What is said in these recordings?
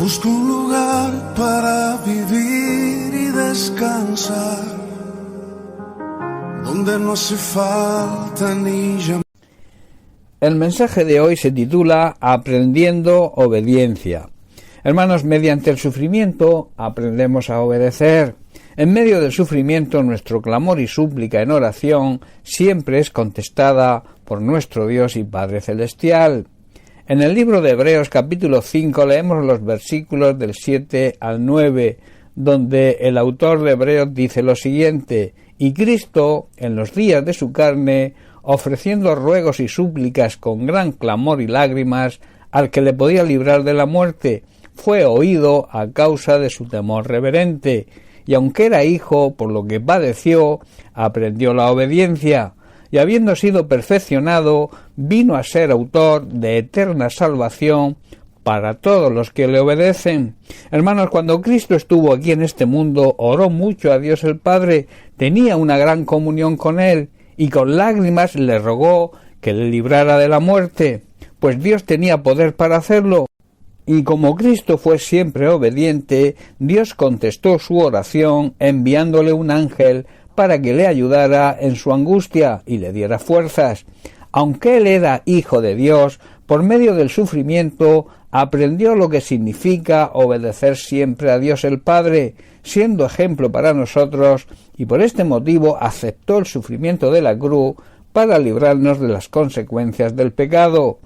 Busco un lugar para vivir y descansar, donde no hace falta ni llamar. El mensaje de hoy se titula Aprendiendo obediencia. Hermanos, mediante el sufrimiento aprendemos a obedecer. En medio del sufrimiento, nuestro clamor y súplica en oración siempre es contestada por nuestro Dios y Padre Celestial. En el libro de Hebreos capítulo 5 leemos los versículos del 7 al 9, donde el autor de Hebreos dice lo siguiente: y Cristo, en los días de su carne, ofreciendo ruegos y súplicas con gran clamor y lágrimas al que le podía librar de la muerte, fue oído a causa de su temor reverente, y aunque era hijo, por lo que padeció, aprendió la obediencia, y habiendo sido perfeccionado, vino a ser autor de eterna salvación para todos los que le obedecen. Hermanos, cuando Cristo estuvo aquí en este mundo, oró mucho a Dios el Padre, tenía una gran comunión con Él, y con lágrimas le rogó que le librara de la muerte, pues Dios tenía poder para hacerlo. Y como Cristo fue siempre obediente, Dios contestó su oración enviándole un ángel para que le ayudara en su angustia y le diera fuerzas. Aunque él era hijo de Dios, por medio del sufrimiento aprendió lo que significa obedecer siempre a Dios el Padre, siendo ejemplo para nosotros, y por este motivo aceptó el sufrimiento de la cruz para librarnos de las consecuencias del pecado.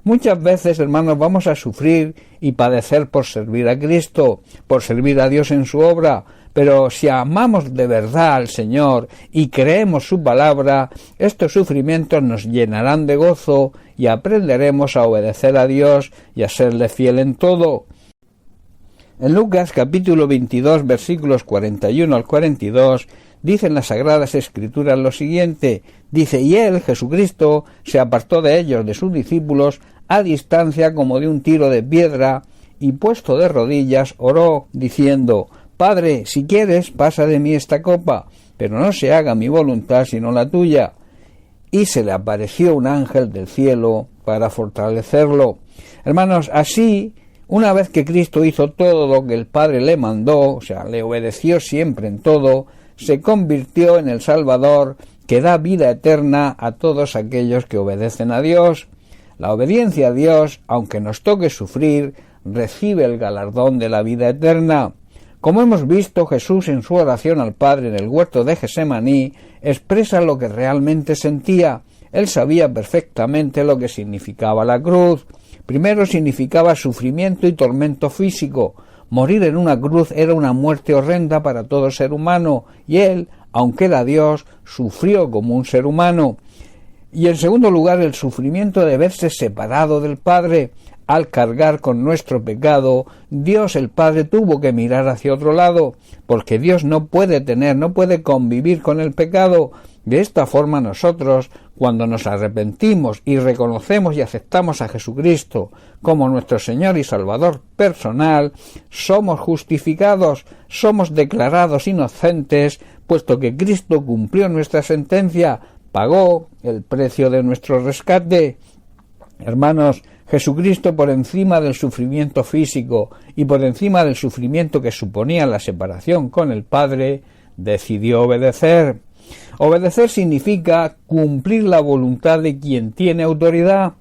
Muchas veces, hermanos, vamos a sufrir y padecer por servir a Cristo, por servir a Dios en su obra, pero si amamos de verdad al Señor y creemos su palabra, estos sufrimientos nos llenarán de gozo y aprenderemos a obedecer a Dios y a serle fiel en todo. En Lucas capítulo 22 versículos 41 al 42 dicen las Sagradas Escrituras lo siguiente, dice: y él, Jesucristo, se apartó de ellos, de sus discípulos, a distancia como de un tiro de piedra, y puesto de rodillas oró, diciendo: Padre, si quieres, pasa de mí esta copa, pero no se haga mi voluntad sino la tuya. Y se le apareció un ángel del cielo para fortalecerlo. Hermanos, así, una vez que Cristo hizo todo lo que el Padre le mandó, o sea, le obedeció siempre en todo, se convirtió en el Salvador que da vida eterna a todos aquellos que obedecen a Dios. La obediencia a Dios, aunque nos toque sufrir, recibe el galardón de la vida eterna. Como hemos visto, Jesús en su oración al Padre en el huerto de Getsemaní expresa lo que realmente sentía. Él sabía perfectamente lo que significaba la cruz. Primero significaba sufrimiento y tormento físico. Morir en una cruz era una muerte horrenda para todo ser humano, y él, aunque era Dios, sufrió como un ser humano. Y en segundo lugar, el sufrimiento de verse separado del Padre. Al cargar con nuestro pecado, Dios el Padre tuvo que mirar hacia otro lado, porque Dios no puede convivir con el pecado. De esta forma nosotros, cuando nos arrepentimos y reconocemos y aceptamos a Jesucristo como nuestro Señor y Salvador personal, somos justificados, somos declarados inocentes, puesto que Cristo cumplió nuestra sentencia, pagó el precio de nuestro rescate. Hermanos, Jesucristo, por encima del sufrimiento físico y por encima del sufrimiento que suponía la separación con el Padre, decidió obedecer. Obedecer significa cumplir la voluntad de quien tiene autoridad.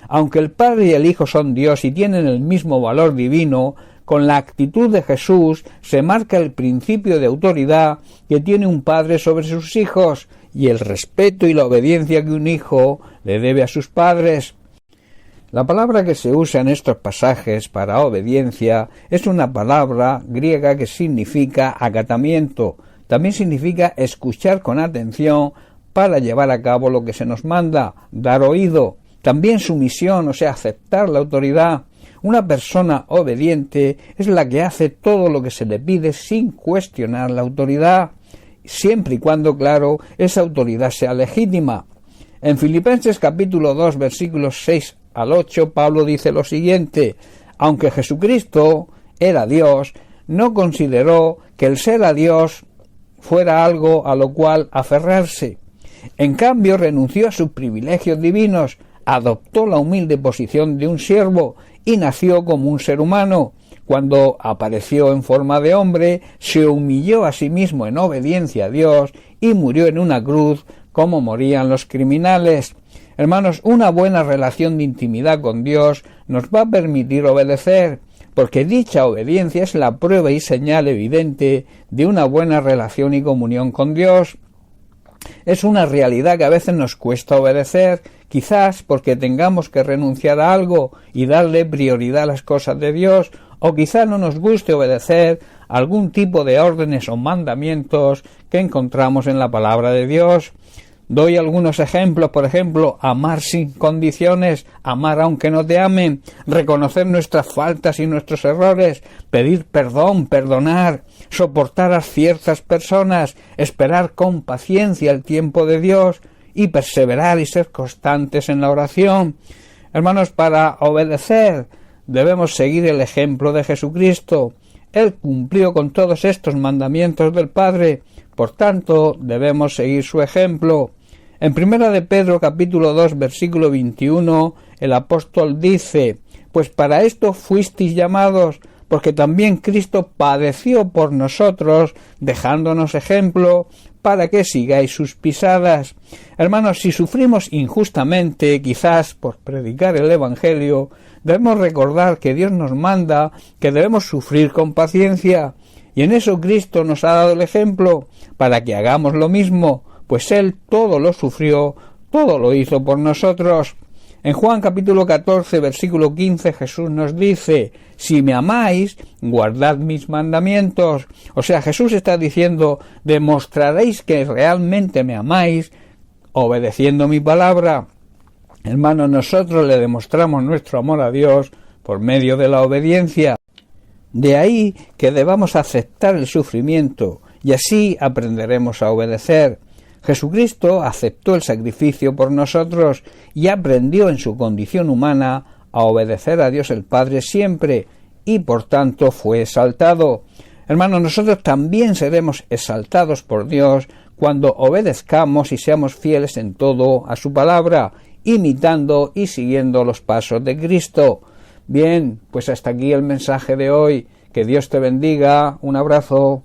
Aunque el Padre y el Hijo son Dios y tienen el mismo valor divino, con la actitud de Jesús se marca el principio de autoridad que tiene un padre sobre sus hijos y el respeto y la obediencia que un hijo le debe a sus padres. La palabra que se usa en estos pasajes para obediencia es una palabra griega que significa acatamiento. También significa escuchar con atención para llevar a cabo lo que se nos manda, dar oído. También sumisión, o sea, aceptar la autoridad. Una persona obediente es la que hace todo lo que se le pide sin cuestionar la autoridad, siempre y cuando, claro, esa autoridad sea legítima. En Filipenses capítulo 2, versículos 6 al 8, Pablo dice lo siguiente: aunque Jesucristo era Dios, no consideró que el ser a Dios fuera algo a lo cual aferrarse. En cambio, renunció a sus privilegios divinos, adoptó la humilde posición de un siervo y nació como un ser humano. Cuando apareció en forma de hombre, se humilló a sí mismo en obediencia a Dios y murió en una cruz como morían los criminales. Hermanos, una buena relación de intimidad con Dios nos va a permitir obedecer, porque dicha obediencia es la prueba y señal evidente de una buena relación y comunión con Dios. Es una realidad que a veces nos cuesta obedecer, quizás porque tengamos que renunciar a algo y darle prioridad a las cosas de Dios, o quizás no nos guste obedecer algún tipo de órdenes o mandamientos que encontramos en la palabra de Dios. Doy algunos ejemplos, por ejemplo, amar sin condiciones, amar aunque no te amen, reconocer nuestras faltas y nuestros errores, pedir perdón, perdonar, soportar a ciertas personas, esperar con paciencia el tiempo de Dios y perseverar y ser constantes en la oración. Hermanos, para obedecer debemos seguir el ejemplo de Jesucristo. Él cumplió con todos estos mandamientos del Padre, por tanto debemos seguir su ejemplo. En 1 de Pedro capítulo 2 versículo 21 el apóstol dice: pues para esto fuisteis llamados, porque también Cristo padeció por nosotros, dejándonos ejemplo, para que sigáis sus pisadas. Hermanos, si sufrimos injustamente, quizás por predicar el Evangelio, debemos recordar que Dios nos manda que debemos sufrir con paciencia, y en eso Cristo nos ha dado el ejemplo, para que hagamos lo mismo, pues Él todo lo sufrió, todo lo hizo por nosotros. En Juan capítulo 14, versículo 15, Jesús nos dice: si me amáis, guardad mis mandamientos. O sea, Jesús está diciendo: demostraréis que realmente me amáis, obedeciendo mi palabra. Hermanos, nosotros le demostramos nuestro amor a Dios por medio de la obediencia. De ahí que debamos aceptar el sufrimiento, y así aprenderemos a obedecer. Jesucristo aceptó el sacrificio por nosotros y aprendió en su condición humana a obedecer a Dios el Padre siempre, y por tanto fue exaltado. Hermanos, nosotros también seremos exaltados por Dios cuando obedezcamos y seamos fieles en todo a su palabra, imitando y siguiendo los pasos de Cristo. Bien, pues hasta aquí el mensaje de hoy. Que Dios te bendiga. Un abrazo.